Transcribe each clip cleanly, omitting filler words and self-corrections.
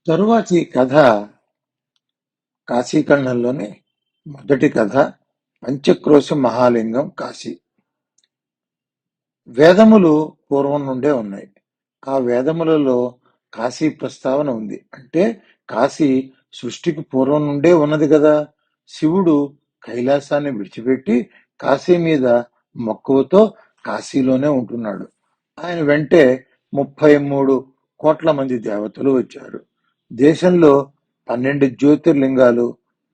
తరువాతి కథ కాశీఖండంలోని మొదటి కథ పంచక్రోశ మహాలింగం కాశీ. వేదములు పూర్వం నుండే ఉన్నాయి. ఆ వేదములలో కాశీ ప్రస్తావన ఉంది. అంటే కాశీ సృష్టికి పూర్వం నుండే ఉన్నది కదా. శివుడు కైలాసాన్ని విడిచిపెట్టి కాశీ మీద మక్కువతో కాశీలోనే ఉంటున్నాడు. ఆయన వెంటే 33 కోట్ల మంది దేవతలు వచ్చారు. దేశంలో 12 జ్యోతిర్లింగాలు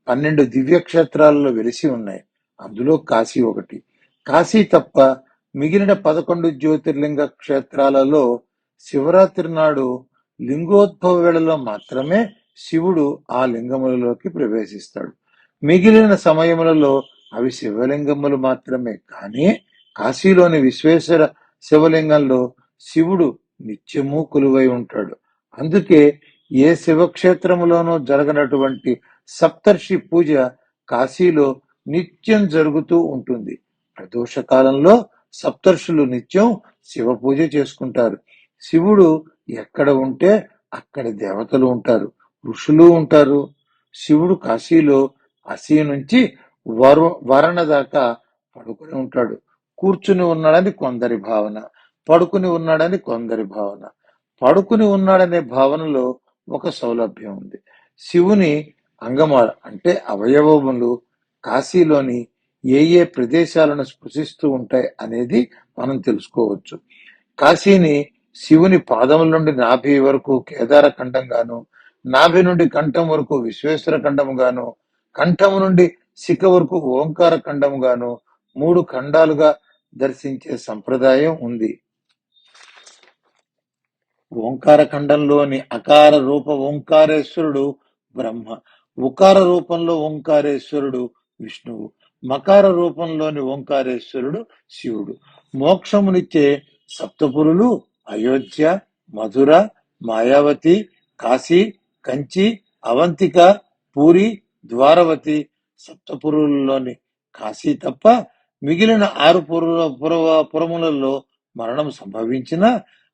12 దివ్యక్షేత్రాలలో వెలిసి ఉన్నాయి. అందులో కాశీ ఒకటి. కాశీ తప్ప మిగిలిన 11 జ్యోతిర్లింగ క్షేత్రాలలో శివరాత్రి నాడు లింగోద్భవ వేళలో మాత్రమే శివుడు ఆ లింగములలోకి ప్రవేశిస్తాడు. మిగిలిన సమయములలో అవి శివలింగములు మాత్రమే. కానీ కాశీలోని విశ్వేశ్వర శివలింగంలో శివుడు నిత్యము కొలువై ఉంటాడు. అందుకే ఏ శివక్షేత్రములోనూ జరగనటువంటి సప్తర్షి పూజ కాశీలో నిత్యం జరుగుతూ ఉంటుంది. ప్రదోష కాలంలో సప్తర్షులు నిత్యం శివ పూజ చేసుకుంటారు. శివుడు ఎక్కడ ఉంటే అక్కడ దేవతలు ఉంటారు, ఋషులు ఉంటారు. శివుడు కాశీలో అసీ నుంచి వరణ దాకా పడుకుని ఉంటాడు. కూర్చుని ఉన్నాడని కొందరి భావన, పడుకుని ఉన్నాడని కొందరి భావన. పడుకుని ఉన్నాడనే భావనలో ఒక సౌలభ్యం ఉంది. శివుని అంగమాల అంటే అవయవములు కాశీలోని ఏ ప్రదేశాలను స్పృశిస్తూ ఉంటాయి అనేది మనం తెలుసుకోవచ్చు. కాశీని శివుని పాదముల నుండి నాభి వరకు కేదార ఖండం గాను, నాభి నుండి కంఠం వరకు విశ్వేశ్వర ఖండము గాను, కంఠము నుండి శిఖ వరకు ఓంకార ఖండము గాను 3 ఖండాలుగా దర్శించే సంప్రదాయం ఉంది. ఓంకార ఖండంలోని అకార రూప ఓంకారేశ్వరుడు బ్రహ్మ, ఉకార రూపంలో ఓంకారేశ్వరుడు విష్ణువు, మకార రూపంలోని ఓంకారేశ్వరుడు శివుడు. మోక్షమునిచ్చే సప్తపురులు అయోధ్య, మధుర, మాయావతి, కాశీ, కంచి, అవంతిక, పూరి, ద్వారవతి. సప్తపురులలోని కాశీ తప్ప మిగిలిన 6 పురములలో మరణం సంభవించిన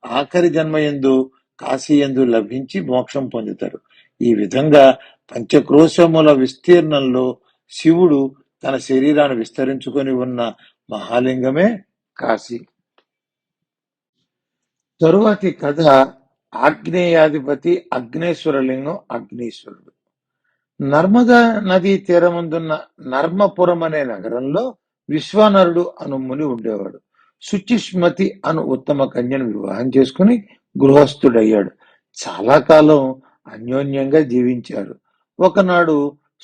ఆఖరి జన్మయందు కాశీయందు లభించి మోక్షం పొందుతారు. ఈ విధంగా పంచక్రోశముల విస్తీర్ణంలో శివుడు తన శరీరాన్ని విస్తరించుకొని ఉన్న మహాలింగమే కాశీ. తరువాతి కథ ఆగ్నేయాధిపతి అగ్నేశ్వరలింగం అగ్నీశ్వరుడు. నర్మదా నదీ తీరముందున్న నర్మపురం అనే నగరంలో విశ్వానరుడు అను ముని ఉండేవాడు. శుచిష్మతి అను ఉత్తమ కన్యను వివాహం చేసుకుని గృహస్థుడయ్యాడు. చాలా కాలం అన్యోన్యంగా జీవించారు. ఒకనాడు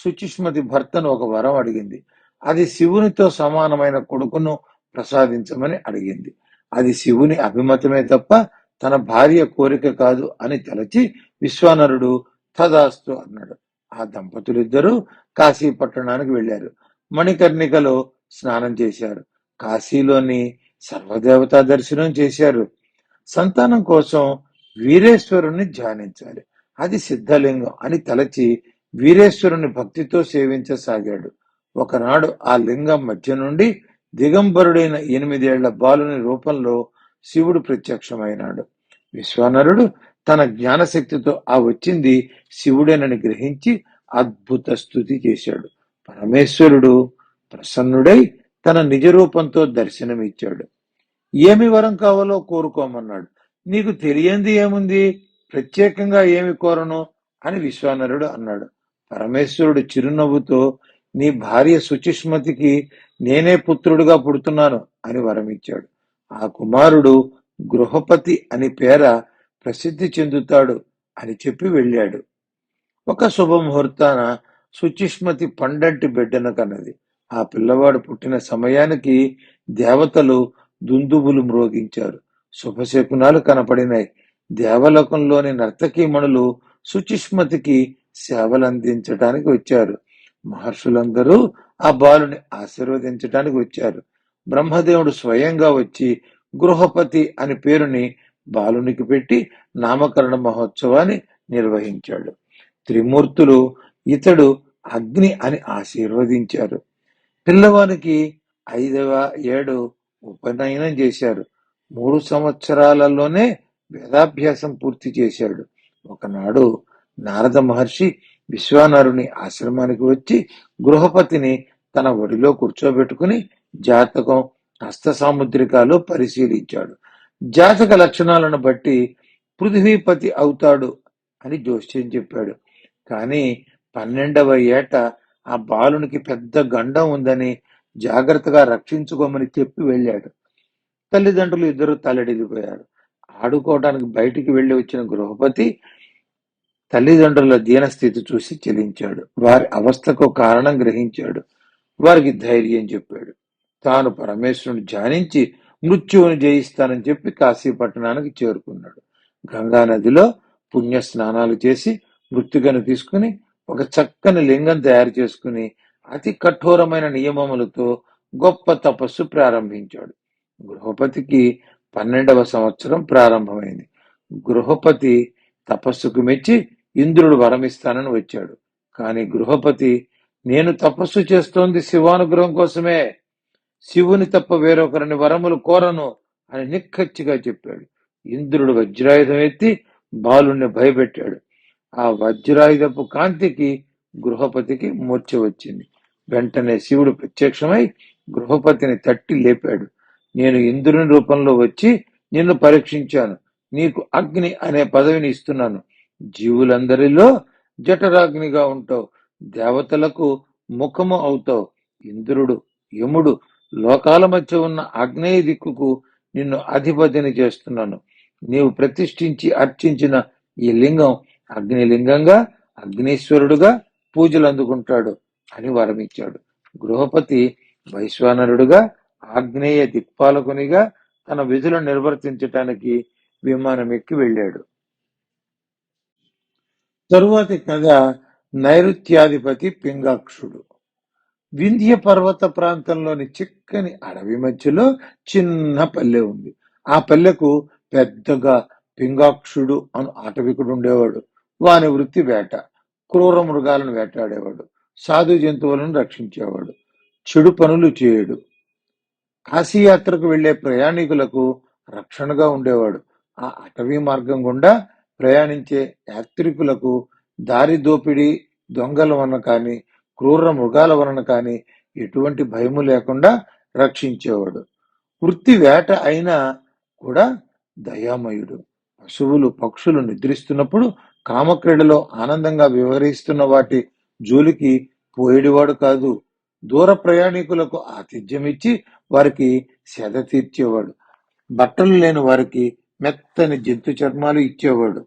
శుచిష్మతి భర్తను ఒక వరం అడిగింది. అది శివునితో సమానమైన కొడుకును ప్రసాదించమని అడిగింది. అది శివుని అభిమతమే తప్ప తన భార్య కోరిక కాదు అని తలచి విశ్వానరుడు తదాస్తు అన్నాడు. ఆ దంపతులిద్దరూ కాశీ పట్టణానికి వెళ్లారు. మణికర్ణికలో స్నానం చేశారు. కాశీలోని సర్వదేవతా దర్శనం చేశారు. సంతానం కోసం వీరేశ్వరుణ్ణి ధ్యానించాలి, అది సిద్ధలింగం అని తలచి వీరేశ్వరుని భక్తితో సేవించసాగాడు. ఒకనాడు ఆ లింగం మధ్య నుండి దిగంబరుడైన 8 ఏళ్ల బాలుని రూపంలో శివుడు ప్రత్యక్షమైనాడు. విశ్వానరుడు తన జ్ఞానశక్తితో ఆ వచ్చింది శివుడేనని గ్రహించి అద్భుత స్తుతి చేశాడు. పరమేశ్వరుడు ప్రసన్నుడై తన నిజ రూపంతో దర్శనమిచ్చాడు. ఏమి వరం కావాలో కోరుకోమన్నాడు. నీకు తెలియంది ఏముంది, ప్రత్యేకంగా ఏమి కోరను అని విశ్వానరుడు అన్నాడు. పరమేశ్వరుడు చిరునవ్వుతో నీ భార్య శుచిష్మతికి నేనే పుత్రుడుగా పుడుతున్నాను అని వరమిచ్చాడు. ఆ కుమారుడు గృహపతి అని పేర ప్రసిద్ధి చెందుతాడు అని చెప్పి వెళ్ళాడు. ఒక శుభముహూర్తాన శుచిష్మతి పండంటి బిడ్డను కన్నది. ఆ పిల్లవాడు పుట్టిన సమయానికి దేవతలు దుందుబులు మ్రోగించారు. శుభశకునాలు కనపడినాయి. దేవలోకంలోని నర్తకీమణులు శుచిష్మతికి సేవలందించటానికి వచ్చారు. మహర్షులందరూ ఆ బాలుని ఆశీర్వదించటానికి వచ్చారు. బ్రహ్మదేవుడు స్వయంగా వచ్చి గృహపతి అని పేరుని బాలునికి పెట్టి నామకరణ మహోత్సవాన్ని నిర్వహించాడు. త్రిమూర్తులు ఇతడు అగ్ని అని ఆశీర్వదించారు. పిల్లవానికి 5వ ఏడు ఉపనయనం చేశారు. 3 సంవత్సరాలలోనే వేదాభ్యాసం పూర్తి చేశాడు. ఒకనాడు నారద మహర్షి విశ్వానరుని ఆశ్రమానికి వచ్చి గృహపతిని తన ఒడిలో కూర్చోబెట్టుకుని జాతకం, హస్త సాముద్రికాలు పరిశీలించాడు. జాతక లక్షణాలను బట్టి పృథ్వీపతి అవుతాడు అని జోస్యం చెప్పాడు. కానీ 12వ ఏట ఆ బాలునికి పెద్ద గండం ఉందని జాగ్రత్తగా రక్షించుకోమని చెప్పి వెళ్ళాడు. తల్లిదండ్రులు ఇద్దరు తల్లడిల్లిపోయారు. ఆడుకోవడానికి బయటికి వెళ్లి వచ్చిన గృహపతి తల్లిదండ్రుల దీనస్థితి చూసి చెలించాడు. వారి అవస్థకు కారణం గ్రహించాడు. వారికి ధైర్యం చెప్పాడు. తాను పరమేశ్వరుని ధ్యానించి మృత్యువుని జయిస్తానని చెప్పి కాశీపట్టణానికి చేరుకున్నాడు. గంగా నదిలో పుణ్య స్నానాలు చేసి మృత్తికను తీసుకుని ఒక చక్కని లింగం తయారు చేసుకుని అతి కఠోరమైన నియమములతో గొప్ప తపస్సు ప్రారంభించాడు. గృహపతికి 12వ సంవత్సరం ప్రారంభమైంది. గృహపతి తపస్సుకు మెచ్చి ఇంద్రుడు వరమిస్తానని వచ్చాడు. కాని గృహపతి, నేను తపస్సు చేస్తోంది శివానుగ్రహం కోసమే, శివుని తప్ప వేరొకరిని వరములు కోరను అని నిక్కచ్చిగా చెప్పాడు. ఇంద్రుడు వజ్రాయుధం ఎత్తి బాలుణ్ణి భయపెట్టాడు. ఆ వజ్రాయుధపు కాంతికి గృహపతికి మూర్ఛ వచ్చింది. వెంటనే శివుడు ప్రత్యక్షమై గృహపతిని తట్టి లేపాడు. నేను ఇంద్రుని రూపంలో వచ్చి నిన్ను పరీక్షించాను. నీకు అగ్ని అనే పదవిని ఇస్తున్నాను. జీవులందరిలో జఠరాగ్నిగా ఉంటావు. దేవతలకు ముఖము అవుతావు. ఇంద్రుడు, యముడు, లోకాల మధ్య ఉన్న ఆగ్నేయ దిక్కుకు నిన్ను అధిపతిని చేస్తున్నాను. నీవు ప్రతిష్ఠించి అర్చించిన ఈ లింగం అగ్నిలింగంగా, అగ్నీశ్వరుడుగా పూజలు అందుకుంటాడు అని వరమిచ్చాడు. గృహపతి వైశ్వానరుడుగా, ఆగ్నేయ దిక్పాలకునిగా తన విధులను నిర్వర్తించటానికి విమానం ఎక్కి వెళ్ళాడు. తరువాతి కథ నైరుత్యాధిపతి పింగాక్షుడు. వింధ్య పర్వత ప్రాంతంలోని చిక్కని అడవి మధ్యలో చిన్న పల్లె ఉంది. ఆ పల్లెకు పెద్దగా పింగాక్షుడు అను ఆటవికుడు ఉండేవాడు. వాని వృత్తి వేట. క్రూర మృగాలను వేటాడేవాడు. సాధు జంతువులను రక్షించేవాడు. చెడు పనులు చేయడు. కాశీయాత్రకు వెళ్లే ప్రయాణికులకు రక్షణగా ఉండేవాడు. ఆ అటవీ మార్గం గుండా ప్రయాణించే యాత్రికులకు దారి దోపిడీ, దొంగల వలన కాని, క్రూర మృగాల వలన కాని ఎటువంటి భయము లేకుండా రక్షించేవాడు. వృత్తి వేట అయినా కూడా దయామయుడు. పశువులు, పక్షులు నిద్రిస్తున్నప్పుడు కామక్రీడలో ఆనందంగా వివరిస్తున్న వాటి జోలికి పోయేడివాడు కాదు. దూర ప్రయాణికులకు ఆతిథ్యమిచ్చి వారికి సేద తీర్చేవాడు. బట్టలు లేని వారికి మెత్తని జంతు చర్మాలు ఇచ్చేవాడు.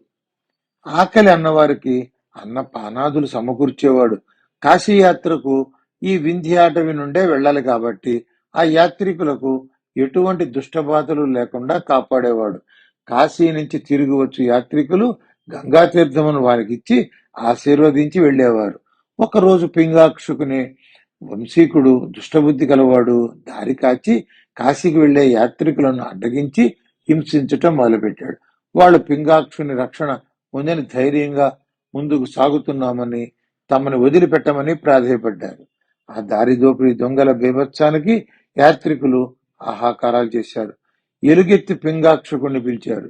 ఆకలి అన్నవారికి అన్న పానాదులు సమకూర్చేవాడు. కాశీయాత్రకు ఈ వింధ్యాటవి నుండే వెళ్ళాలి కాబట్టి ఆ యాత్రికులకు ఎటువంటి దుష్టబాధలు లేకుండా కాపాడేవాడు. కాశీ నుంచి తిరిగి వచ్చు యాత్రికులు గంగా తీర్థమును వారికిచ్చి ఆశీర్వదించి వెళ్ళేవారు. ఒకరోజు పింగాక్షుకుని వంశీకుడు దుష్టబుద్ధి గలవాడు దారి కాచి కాశీకి వెళ్లే యాత్రికులను అడ్డగించి హింసించటం మొదలుపెట్టాడు. వాళ్ళు పింగాక్షుని రక్షణ పొందని ధైర్యంగా ముందుకు సాగుతున్నామని, తమని వదిలిపెట్టమని ప్రాధేయపడ్డారు. ఆ దారి దోపిడీ దొంగల బీభత్సానికి యాత్రికులు ఆహాకారాలు చేశారు. ఎలుగెత్తి పింగాక్షకుడిని పిలిచారు.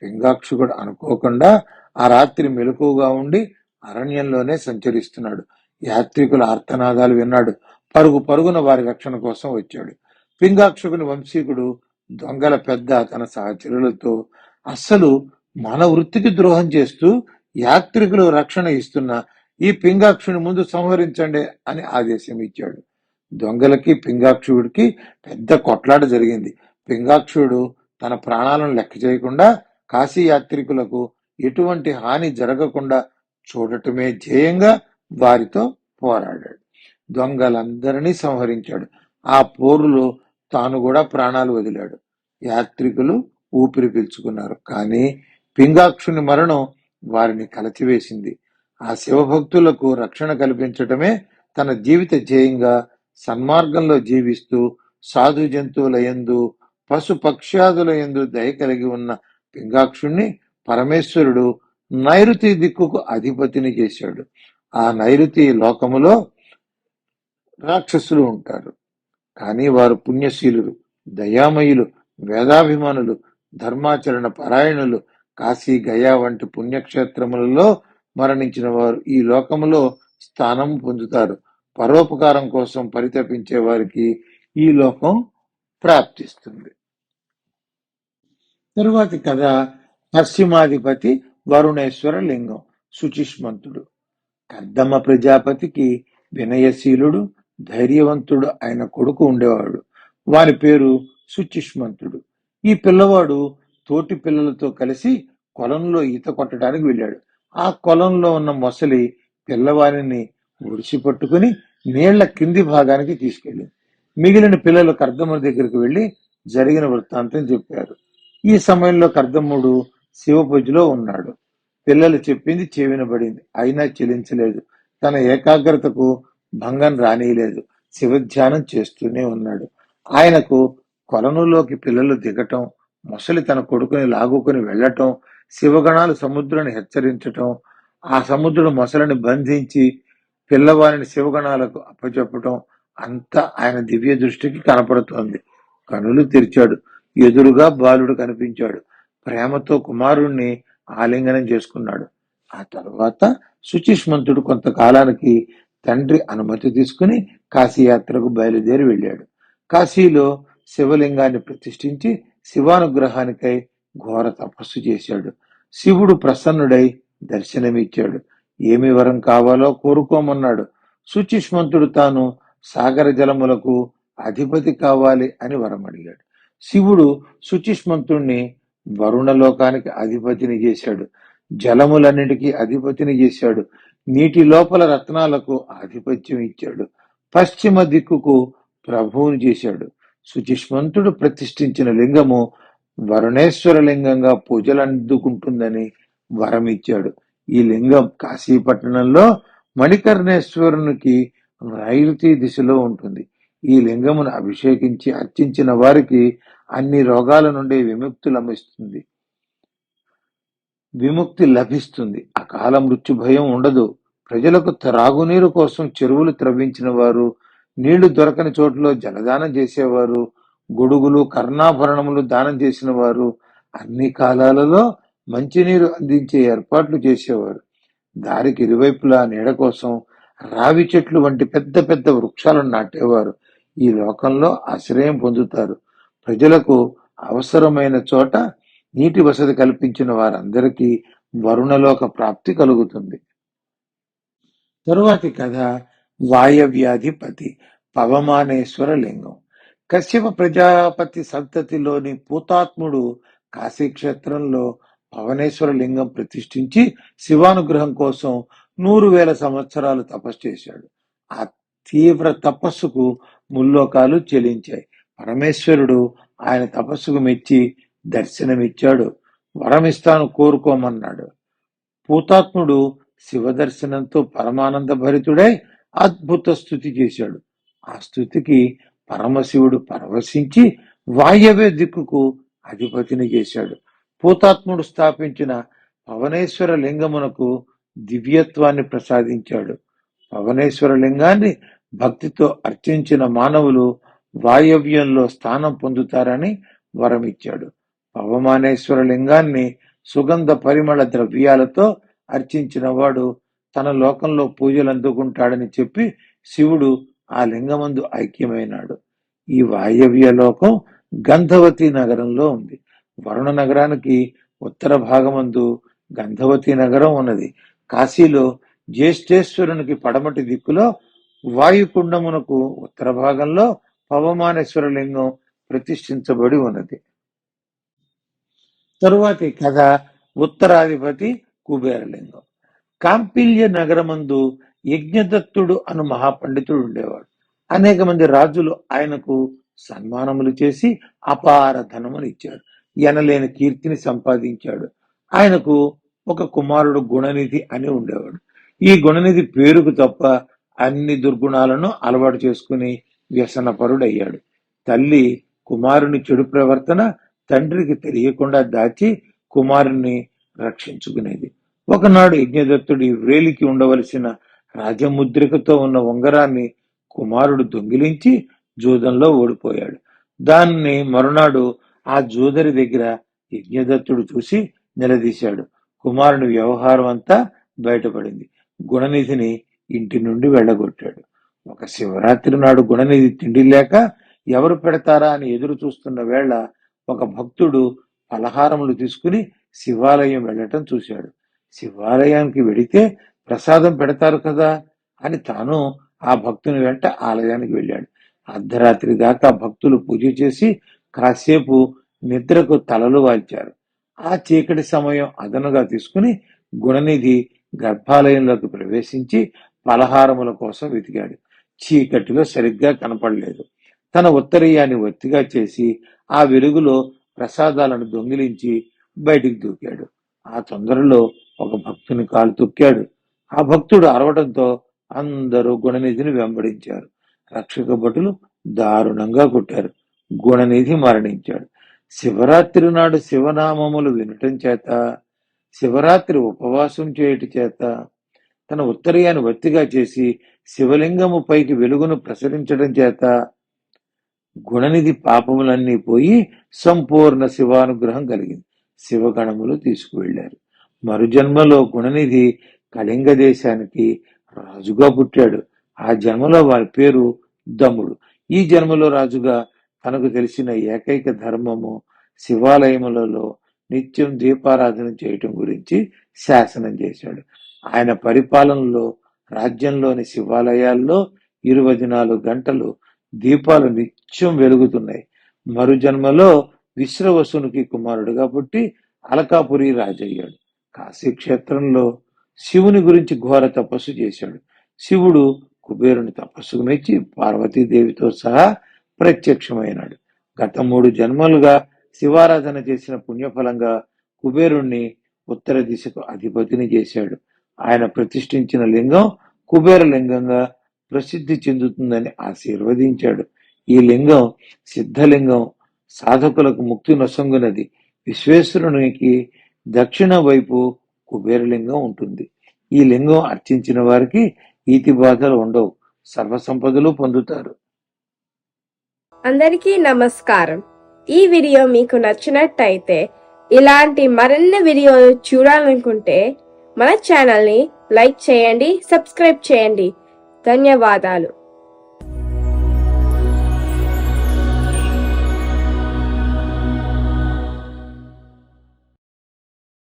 పింగాక్షకుడు అనుకోకుండా ఆ రాత్రి మెలకువగా ఉండి అరణ్యంలోనే సంచరిస్తున్నాడు. యాత్రికుల ఆర్తనాదాలు విన్నాడు. పరుగు పరుగున వారి రక్షణ కోసం వచ్చాడు. పింగాక్షకుని వంశీకుడు దొంగల పెద్ద తన సహచరులతో, అస్సలు మన వృత్తికి ద్రోహం చేస్తూ యాత్రికులు రక్షణ ఇస్తున్న ఈ పింగాక్షుని ముందు సంహరించండి అని ఆదేశం ఇచ్చాడు. దొంగలకి పింగాక్షుడికి పెద్ద కొట్లాట జరిగింది. పింగాక్షుడు తన ప్రాణాలను లెక్క చేయకుండా కాశీ యాత్రికులకు ఎటువంటి హాని జరగకుండా చూడటమే ధ్యేయంగా వారితో పోరాడాడు. దొంగలందరినీ సంహరించాడు. ఆ పోరులో తాను కూడా ప్రాణాలు వదిలాడు. యాత్రికులు ఊపిరి పీల్చుకున్నారు. కానీ పింగాక్షుని మరణం వారిని కలచివేసింది. ఆ శివభక్తులకు రక్షణ కల్పించటమే తన జీవిత ధ్యేయంగా సన్మార్గంలో జీవిస్తూ సాధు జంతువుల యందు, పశు పక్ష్యాదుల యందు దయ కలిగి ఉన్న పింగాక్షుణ్ణి పరమేశ్వరుడు నైరుతి దిక్కుకు అధిపతిని చేశాడు. ఆ నైరుతి లోకములో రాక్షసులు ఉంటారు. కానీ వారు పుణ్యశీలురు, దయామయులు, వేదాభిమానులు, ధర్మాచరణ పరాయణులు. కాశీ, గయా వంటి పుణ్యక్షేత్రములలో మరణించిన వారు ఈ లోకములో స్థానం పొందుతారు. పరోపకారం కోసం పరితపించే వారికి ఈ లోకం ప్రాప్తిస్తుంది. తరువాతి కథ పశ్చిమాధిపతి వరుణేశ్వర లింగం. శుచిష్మంతుడు. కర్దమ ప్రజాపతికి వినయశీలుడు, ధైర్యవంతుడు అయిన కొడుకు ఉండేవాడు. వారి పేరు శుచిష్మంతుడు. ఈ పిల్లవాడు తోటి పిల్లలతో కలిసి కొలంలో ఈత కొట్టడానికి వెళ్ళాడు. ఆ కొలంలో ఉన్న మొసలి పిల్లవాడిని ఒడిసి పట్టుకుని నీళ్ల కింది భాగానికి తీసుకెళ్ళింది. మిగిలిన పిల్లలు కర్దమ్ముడి దగ్గరికి వెళ్లి జరిగిన వృత్తాంతం చెప్పారు. ఈ సమయంలో కర్దమ్ముడు శివపూజలో ఉన్నాడు. పిల్లలు చెప్పింది చెవినబడింది, అయినా చెలించలేదు. తన ఏకాగ్రతకు భంగం రానియలేదు. శివధ్యానం చేస్తూనే ఉన్నాడు. ఆయనకు కొలనులోకి పిల్లలు దిగటం, మొసలి తన కొడుకుని లాగుకుని వెళ్లటం, శివగణాలు సముద్రుని హెచ్చరించటం, ఆ సముద్రుడు మొసలిని బంధించి పిల్లవారిని శివగణాలకు అప్పచెప్పటం అంతా ఆయన దివ్య దృష్టికి కనపడుతోంది. కనులు తెరిచాడు. ఎదురుగా బాలుడు కనిపించాడు. ప్రేమతో కుమారుణ్ణి ఆలింగనం చేసుకున్నాడు. ఆ తర్వాత శుచిష్మంతుడు కొంతకాలానికి తండ్రి అనుమతి తీసుకుని కాశీయాత్రకు బయలుదేరి వెళ్ళాడు. కాశీలో శివలింగాన్ని ప్రతిష్ఠించి శివానుగ్రహానికై ఘోర తపస్సు చేశాడు. శివుడు ప్రసన్నుడై దర్శనమిచ్చాడు. ఏమి వరం కావాలో కోరుకోమన్నాడు. శుచిష్మంతుడు తాను సాగర జలములకు అధిపతి కావాలి అని వరం అడిగాడు. శివుడు శుచిష్మంతుణ్ణి వరుణలోకానికి అధిపతిని చేశాడు. జలములన్నిటికీ అధిపతిని చేశాడు. నీటి లోపల రత్నాలకు ఆధిపత్యం ఇచ్చాడు. పశ్చిమ దిక్కుకు ప్రభువుని చేశాడు. శుచిష్మంతుడు ప్రతిష్ఠించిన లింగము వరుణేశ్వర లింగంగా పూజలు అందుకుంటుందని వరమిచ్చాడు. ఈ లింగం కాశీపట్టణంలో మణికర్ణేశ్వరునికి నైరుతి దిశలో ఉంటుంది. ఈ లింగమును అభిషేకించి అర్చించిన వారికి అన్ని రోగాల నుండి విముక్తి లభిస్తుంది. అకాల మృత్యు భయం ఉండదు. ప్రజలకు త్రాగునీరు కోసం చెరువులు త్రవ్వించిన వారు, నీళ్లు దొరకని చోట్ల జలదానం చేసేవారు, గొడుగులు కర్ణాభరణములు దానం చేసిన వారు, అన్ని కాలాలలో మంచినీరు అందించే ఏర్పాట్లు చేసేవారు. దారికి ఇరువైపులా నీడ కోసం రావి చెట్లు వంటి పెద్ద పెద్ద వృక్షాలను నాటేవారు. ఈ లోకంలో ఆశ్రయం పొందుతారు. ప్రజలకు అవసరమైన చోట నీటి వసతి కల్పించిన వారందరికీ వరుణలోక ప్రాప్తి కలుగుతుంది. తరువాతి కథ వాయవ్యాధిపతి పవమానేశ్వర లింగం. కశ్యప ప్రజాపతి సంతతిలోని పూతాత్ముడు కాశీక్షేత్రంలో పవనేశ్వర లింగం ప్రతిష్ఠించి శివానుగ్రహం కోసం 100,000 సంవత్సరాలు తపస్సు చేశాడు. ఆ తీవ్ర తపస్సుకు ముల్లోకాలు చెలించాయి. పరమేశ్వరుడు ఆయన తపస్సుకు మెచ్చి దర్శనమిచ్చాడు. వరమిస్తాను కోరుకోమన్నాడు. పూతాత్ముడు శివదర్శనంతో పరమానంద భరితుడై అద్భుత స్థుతి చేశాడు. ఆ స్థుతికి పరమశివుడు పరవశించి వాయవ్య దిక్కుకు అధిపతిని చేశాడు. పూతాత్ముడు స్థాపించిన పవనేశ్వర లింగమునకు దివ్యత్వాన్ని ప్రసాదించాడు. పవనేశ్వర లింగాన్ని భక్తితో అర్చించిన మానవులు వాయవ్యంలో స్థానం పొందుతారని వరమిచ్చాడు. పవమానేశ్వర లింగాన్ని సుగంధ పరిమళ ద్రవ్యాలతో అర్చించిన వాడు తన లోకంలో పూజలు అందుకుంటాడని చెప్పి శివుడు ఆ లింగమందు ఐక్యమైనాడు. ఈ వాయవ్య లోకం గంధవతి నగరంలో ఉంది. వరుణ నగరానికి ఉత్తర భాగమందు గంధవతి నగరం ఉన్నది. కాశీలో జ్యేష్ఠేశ్వరునికి పడమటి దిక్కులో వాయుకుండమునకు ఉత్తర భాగంలో పవమానేశ్వర లింగం ప్రతిష్ఠించబడి ఉన్నది. తరువాతి కథ ఉత్తరాధిపతి కుబేరలింగం. కాంపిల్య నగరమందు యజ్ఞదత్తుడు అను మహాపండితుడు ఉండేవాడు. అనేక మంది రాజులు ఆయనకు సన్మానములు చేసి అపార ధనమును ఇచ్చాడు. ఎనలేని కీర్తిని సంపాదించాడు. ఆయనకు ఒక కుమారుడు గుణనిధి అని ఉండేవాడు. ఈ గుణనిధి పేరుకు తప్ప అన్ని దుర్గుణాలను అలవాటు చేసుకుని వ్యసనపరుడయ్యాడు. తల్లి కుమారుని చెడు ప్రవర్తన తండ్రికి తెలియకుండా దాచి కుమారుణ్ణి రక్షించుకునేది. ఒకనాడు యజ్ఞదత్తుడి వ్రేలికి ఉండవలసిన రాజముద్రికతో ఉన్న ఉంగరాన్ని కుమారుడు దొంగిలించి జూదంలో ఓడిపోయాడు. దాన్ని మరునాడు ఆ జూదరి దగ్గర యజ్ఞదత్తుడు చూసి నిలదీశాడు. కుమారుని వ్యవహారం అంతా బయటపడింది. గుణనిధిని ఇంటి నుండి వెళ్ళగొట్టాడు. ఒక శివరాత్రి నాడు గుణనిధి తిండి లేక ఎవరు పెడతారా అని ఎదురు చూస్తున్న వేళ ఒక భక్తుడు పలహారములు తీసుకుని శివాలయం వెళ్ళటం చూశాడు. శివాలయానికి వెడితే ప్రసాదం పెడతారు కదా అని తాను ఆ భక్తుని వెంట ఆలయానికి వెళ్ళాడు. అర్ధరాత్రి దాకా భక్తులు పూజ చేసి కాసేపు నిద్రకు తలలు వాల్చారు. ఆ చీకటి సమయం అదనుగా తీసుకుని గుణనిధి గర్భాలయంలోకి ప్రవేశించి పలహారముల కోసం వెతికాడు. చీకటిలో సరిగ్గా కనపడలేదు. తన ఉత్తరీయాన్ని ఒత్తిగా చేసి ఆ వెలుగులో ప్రసాదాలను దొంగిలించి బయటికి దూకాడు. ఆ తొందరలో ఒక భక్తుని కాలు తొక్కాడు. ఆ భక్తుడు అరవడంతో అందరూ గుణనిధిని వెంబడించారు. రక్షక భటులు దారుణంగా కొట్టారు. గుణనిధి మరణించాడు. శివరాత్రి నాడు శివనామములు వినటం చేత, శివరాత్రి ఉపవాసం చేయటి చేత, తన ఉత్తరీయాన్ని ఒత్తిగా చేసి శివలింగము పైకి వెలుగును ప్రసరించడం చేత గుణనిధి పాపములన్నీ పోయి సంపూర్ణ శివానుగ్రహం కలిగింది. శివగణములు తీసుకువెళ్లారు. మరుజన్మలో గుణనిధి కళింగ దేశానికి రాజుగా పుట్టాడు. ఆ జన్మలో వారి పేరు దముడు. ఈ జన్మలో రాజుగా తనకు తెలిసిన ఏకైక ధర్మము శివాలయములలో నిత్యం దీపారాధన చేయటం గురించి శాసనం చేశాడు. ఆయన పరిపాలనలో రాజ్యంలోని శివాలయాల్లో 24 గంటలు దీపాలు నిత్యం వెలుగుతున్నాయి. మరుజన్మలో విశ్రవసునికి కుమారుడుగా పుట్టి అలకాపురి రాజయ్యాడు. కాశీక్షేత్రంలో శివుని గురించి ఘోర తపస్సు చేశాడు. శివుడు కుబేరుని తపస్సుకు మెచ్చి పార్వతీదేవితో సహా ప్రత్యక్షమైనాడు. గత 3 జన్మలుగా శివారాధన చేసిన పుణ్యఫలంగా కుబేరుణ్ణి ఉత్తర దిశకు అధిపతిని చేశాడు. ఆయన ప్రతిష్ఠించిన లింగం కుబేర లింగంగా ప్రసిద్ధి చెందుతుందని ఆశీర్వదించాడు. ఈ లింగం సిద్ధలింగం, సాధకులకు ముక్తి నొసంగునది. విశ్వేశ్వరునికి దక్షిణ వైపు కుబేరలింగం ఉంటుంది. ఈ లింగం అర్చించిన వారికి ఈతి బాధలు ఉండవు, సర్వసంపదలు పొందుతారు. అందరికీ నమస్కారం. ఈ వీడియో మీకు నచ్చినట్టయితే, ఇలాంటి మరిన్ని వీడియోలు చూడాలనుకుంటే మన ఛానల్ని లైక్ చేయండి, సబ్స్క్రైబ్ చేయండి. ధన్యవాదాలు.